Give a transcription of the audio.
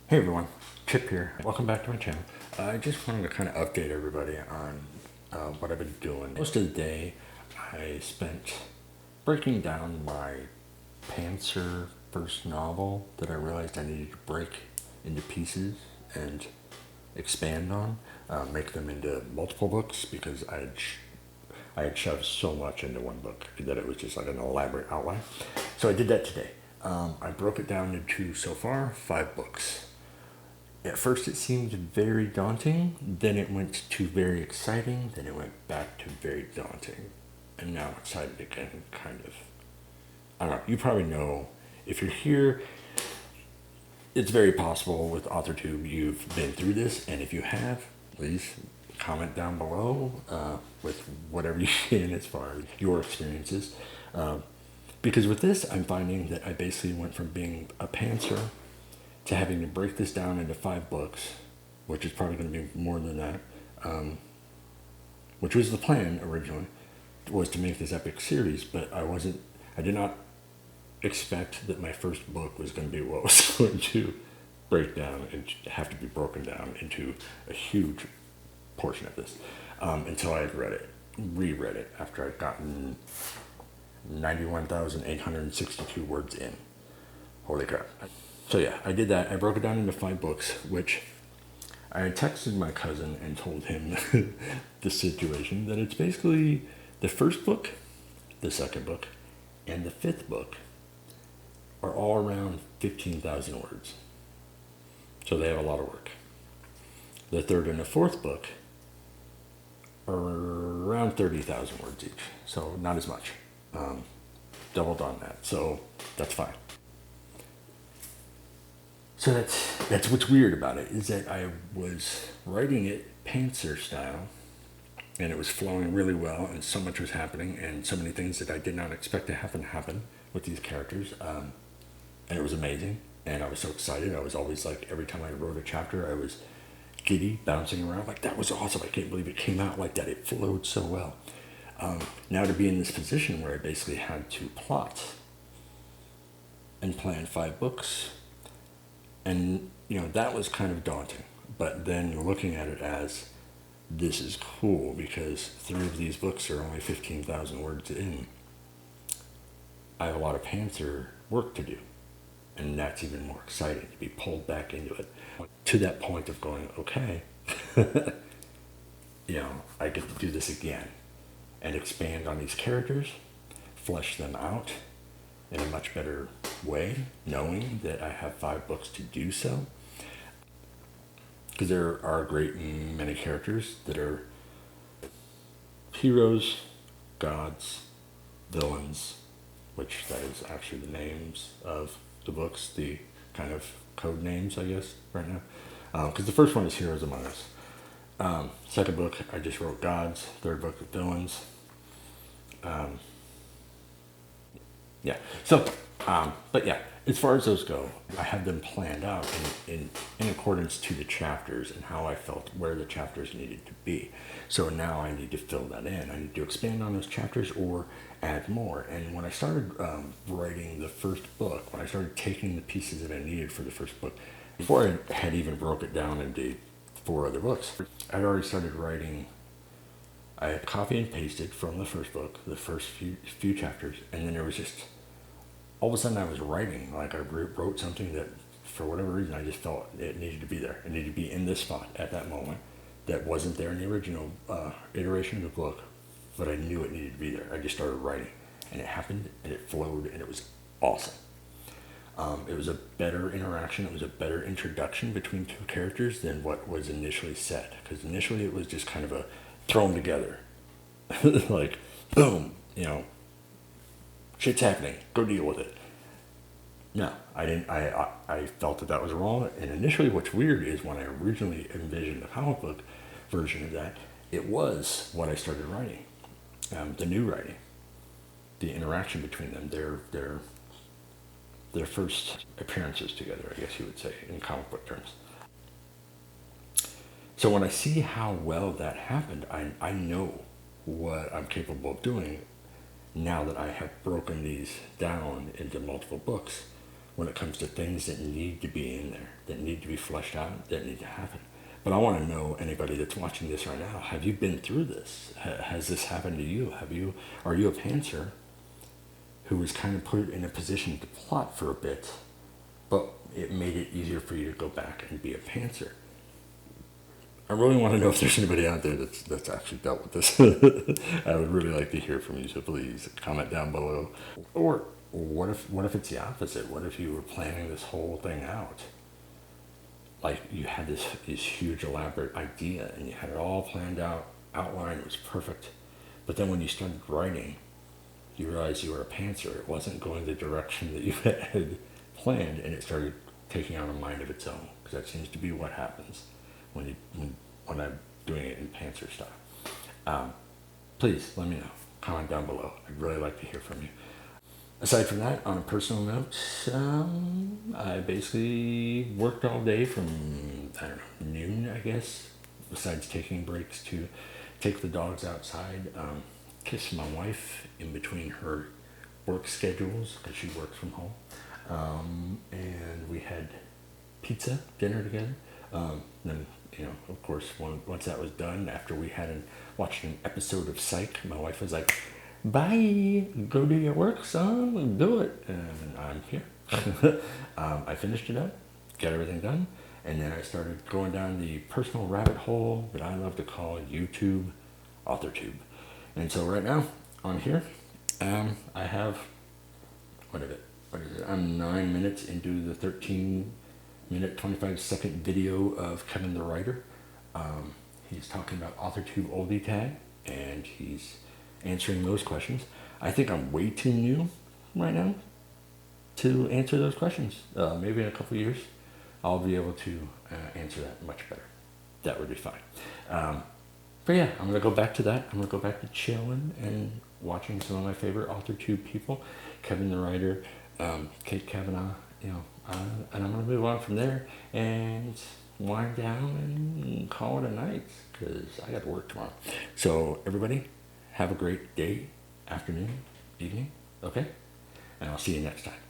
Hey everyone, Chip here. Welcome back to my channel. I just wanted to kind of update everybody on what I've been doing. Most of the day I spent breaking down my Pantser first novel that I realized I needed to break into pieces and expand on, make them into multiple books because I had shoved so much into one book that it was just like an elaborate outline. So I did that today. I broke it down into, so far, 5 books. At first it seemed very daunting, then it went to very exciting, then it went back to very daunting, and now excited again, kind of. I don't know, you probably know, if you're here, it's very possible with Authortube you've been through this, and if you have, please comment down below with whatever you can as far as your experiences. Because with this, I'm finding that I basically went from being a pantser to having to break this down into 5 books, which is probably going to be more than that, which was the plan originally, was to make this epic series, but I did not expect that my first book was going to be what was going to break down and have to be broken down into a huge portion of this, until I had reread it after I'd gotten 91,862 words in. Holy crap. So yeah, I did that. I broke it down into 5 books, which I had texted my cousin and told him the situation, that it's basically the first book, the second book, and the 5th book are all around 15,000 words. So they have a lot of work. The 3rd and the 4th book are around 30,000 words each. So not as much. Doubled on that. So that's fine. So that's what's weird about it, is that I was writing it pantser style, and it was flowing really well, and so much was happening, and so many things that I did not expect to happen with these characters, and it was amazing, and I was so excited. I was always like, every time I wrote a chapter, I was giddy, bouncing around, like, that was awesome, I can't believe it came out like that, it flowed so well. Now to be in this position where I basically had to plot and plan 5 books, and, that was kind of daunting. But then looking at it as, this is cool because 3 of these books are only 15,000 words in. I have a lot of pantser work to do. And that's even more exciting, to be pulled back into it. To that point of going, okay, I get to do this again. And expand on these characters, flesh them out in a much better way, knowing that I have 5 books to do so. Because there are a great many characters that are heroes, gods, villains, which that is actually the names of the books, the kind of code names, I guess, right now. Because the first one is Heroes Among Us. Second book, I just wrote gods. Third book, villains. But yeah, as far as those go, I had them planned out in accordance to the chapters and how I felt where the chapters needed to be. So now I need to fill that in. I need to expand on those chapters or add more. And when I started writing the first book, when I started taking the pieces that I needed for the first book, before I had even broke it down into 4 other books, I'd already started writing. I had copy and pasted from the first book, the first few chapters, and then there was just, all of a sudden I was writing, like I wrote something that, for whatever reason, I just felt it needed to be there. It needed to be in this spot at that moment. That wasn't there in the original iteration of the book, but I knew it needed to be there. I just started writing, and it happened, and it flowed, and it was awesome. It was a better interaction. It was a better introduction between 2 characters than what was initially said. Because initially it was just kind of a throw them together. Like, boom, shit's happening. Go deal with it. No, I didn't. I felt that was wrong. And initially what's weird is when I originally envisioned the comic book version of that, it was what I started writing. The new writing. The interaction between them. Their first appearances together, I guess you would say, in comic book terms. So when I see how well that happened, I know what I'm capable of doing now that I have broken these down into multiple books when it comes to things that need to be in there, that need to be fleshed out, that need to happen. But I want to know, anybody that's watching this right now, have you been through this? Has this happened to you? Are you a pantser who was kind of put in a position to plot for a bit, but it made it easier for you to go back and be a pantser? I really want to know if there's anybody out there that's actually dealt with this. I would really like to hear from you, so please comment down below. Or what if it's the opposite? What if you were planning this whole thing out? Like you had this huge elaborate idea and you had it all planned out, outlined, it was perfect. But then when you started writing, you realized you were a pantser. It wasn't going the direction that you had planned, and it started taking on a mind of its own. Because that seems to be what happens when I'm doing it in pantser style. Please let me know. Comment down below. I'd really like to hear from you. Aside from that, on a personal note, I basically worked all day from, I don't know, noon, I guess, besides taking breaks to take the dogs outside, kiss my wife in between her work schedules, because she works from home, and we had pizza, dinner together. Then, of course, once that was done, after we watched an episode of Psych, my wife was like, bye, go do your work, son, do it. And I'm here. I finished it up, got everything done, and then I started going down the personal rabbit hole that I love to call YouTube, Authortube. And so right now, on here, I have, what is it? I'm 9 minutes into the 13-minute, 25-second video of Kevin the writer. He's talking about Authortube oldie tag, and he's answering those questions. I think I'm way too new right now to answer those questions. Maybe in a couple years, I'll be able to answer that much better. That would be fine. But yeah, I'm going to go back to that. I'm going to go back to chilling and watching some of my favorite Authortube people, Kevin the writer, Cavanaugh, and I'm going to move on from there and wind down and call it a night, because I got to work tomorrow. So everybody, have a great day, afternoon, evening, okay? And I'll see you next time.